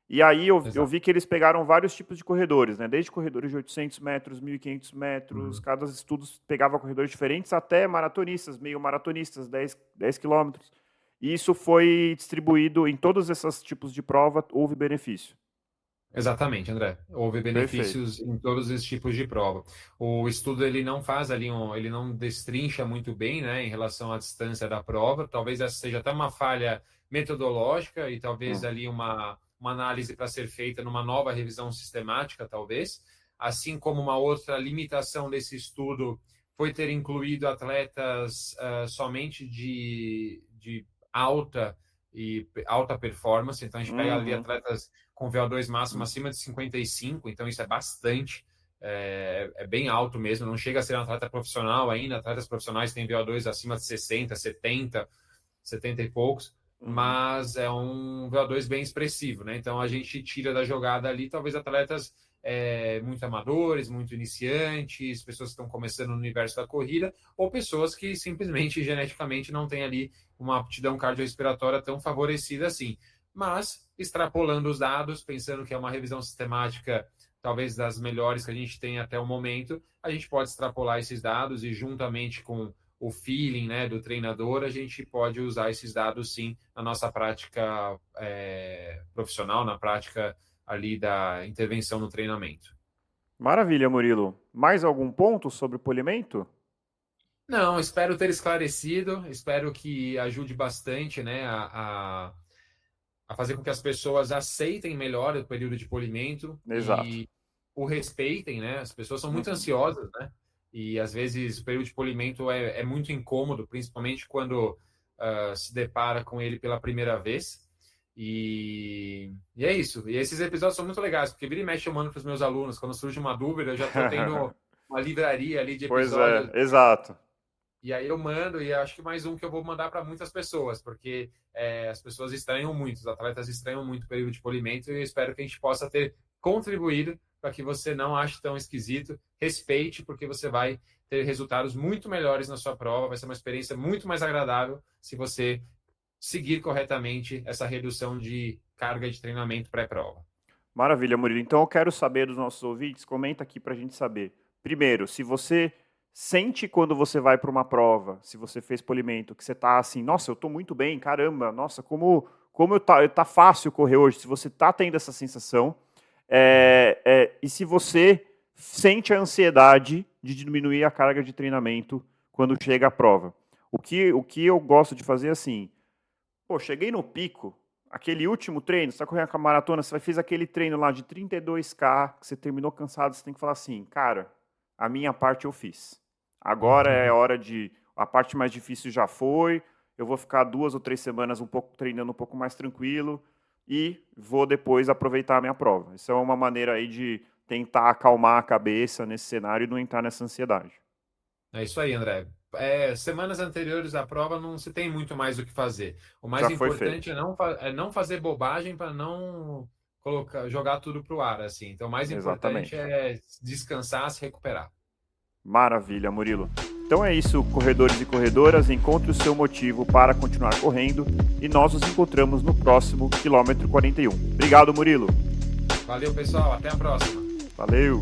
E aí eu vi que eles pegaram vários tipos de corredores, né? Desde corredores de 800 metros, 1.500 metros, cada estudo pegava corredores diferentes, até maratonistas, meio maratonistas, 10 quilômetros. E isso foi distribuído em todos esses tipos de prova, houve benefício. Exatamente, André. Houve Perfeito. benefícios em todos esses tipos de prova. O estudo ele não faz ali ele não destrincha muito bem, né, em relação à distância da prova. Talvez essa seja até uma falha metodológica e talvez ali uma análise para ser feita numa nova revisão sistemática, talvez. Assim como uma outra limitação desse estudo foi ter incluído atletas somente de alta performance. Então a gente pega ali atletas com VO2 máximo acima de 55, então isso é bastante, é bem alto mesmo, não chega a ser um atleta profissional ainda, atletas profissionais têm VO2 acima de 60, 70, 70 e poucos, mas é um VO2 bem expressivo, né? Então a gente tira da jogada ali talvez atletas muito amadores, muito iniciantes, pessoas que estão começando no universo da corrida, ou pessoas que simplesmente geneticamente não têm ali uma aptidão cardiorrespiratória tão favorecida assim. Mas, extrapolando os dados, pensando que é uma revisão sistemática, talvez das melhores que a gente tem até o momento, a gente pode extrapolar esses dados e, juntamente com o feeling, né, do treinador, a gente pode usar esses dados, sim, na nossa prática profissional, na prática ali da intervenção no treinamento. Maravilha, Murilo. Mais algum ponto sobre o polimento? Não, espero ter esclarecido, espero que ajude bastante, né, a fazer com que as pessoas aceitem melhor o período de polimento. Exato. E o respeitem, né? As pessoas são muito ansiosas, né? E às vezes o período de polimento é muito incômodo, principalmente quando se depara com ele pela primeira vez. E é isso. E esses episódios são muito legais, porque vira e mexe eu mando para os meus alunos. Quando surge uma dúvida, eu já estou tendo uma livraria ali de episódios. Pois é, exato. E aí eu mando, e acho que mais um que eu vou mandar para muitas pessoas, porque as pessoas estranham muito, os atletas estranham muito o período de polimento, e eu espero que a gente possa ter contribuído para que você não ache tão esquisito, respeite, porque você vai ter resultados muito melhores na sua prova, vai ser uma experiência muito mais agradável se você seguir corretamente essa redução de carga de treinamento pré-prova. Maravilha, Murilo. Então eu quero saber dos nossos ouvintes, comenta aqui para a gente saber. Primeiro, se você sente quando você vai para uma prova, se você fez polimento, que você está assim, nossa, eu estou muito bem, caramba, nossa, como tá fácil correr hoje, se você está tendo essa sensação, e se você sente a ansiedade de diminuir a carga de treinamento quando chega a prova. O que eu gosto de fazer é assim, cheguei no pico, aquele último treino, você está correndo com a maratona, você fez aquele treino lá de 32K, que você terminou cansado, você tem que falar assim, cara, a minha parte eu fiz. Agora é hora a parte mais difícil já foi, eu vou ficar 2 ou 3 semanas treinando um pouco mais tranquilo e vou depois aproveitar a minha prova. Isso é uma maneira aí de tentar acalmar a cabeça nesse cenário e não entrar nessa ansiedade. É isso aí, André. Semanas anteriores à prova não se tem muito mais o que fazer. O mais importante é não fazer bobagem para não jogar tudo para o ar. Assim. Então, o mais importante é descansar, se recuperar. Maravilha, Murilo. Então é isso, corredores e corredoras. Encontre o seu motivo para continuar correndo e nós nos encontramos no próximo quilômetro 41. Obrigado, Murilo. Valeu, pessoal. Até a próxima. Valeu.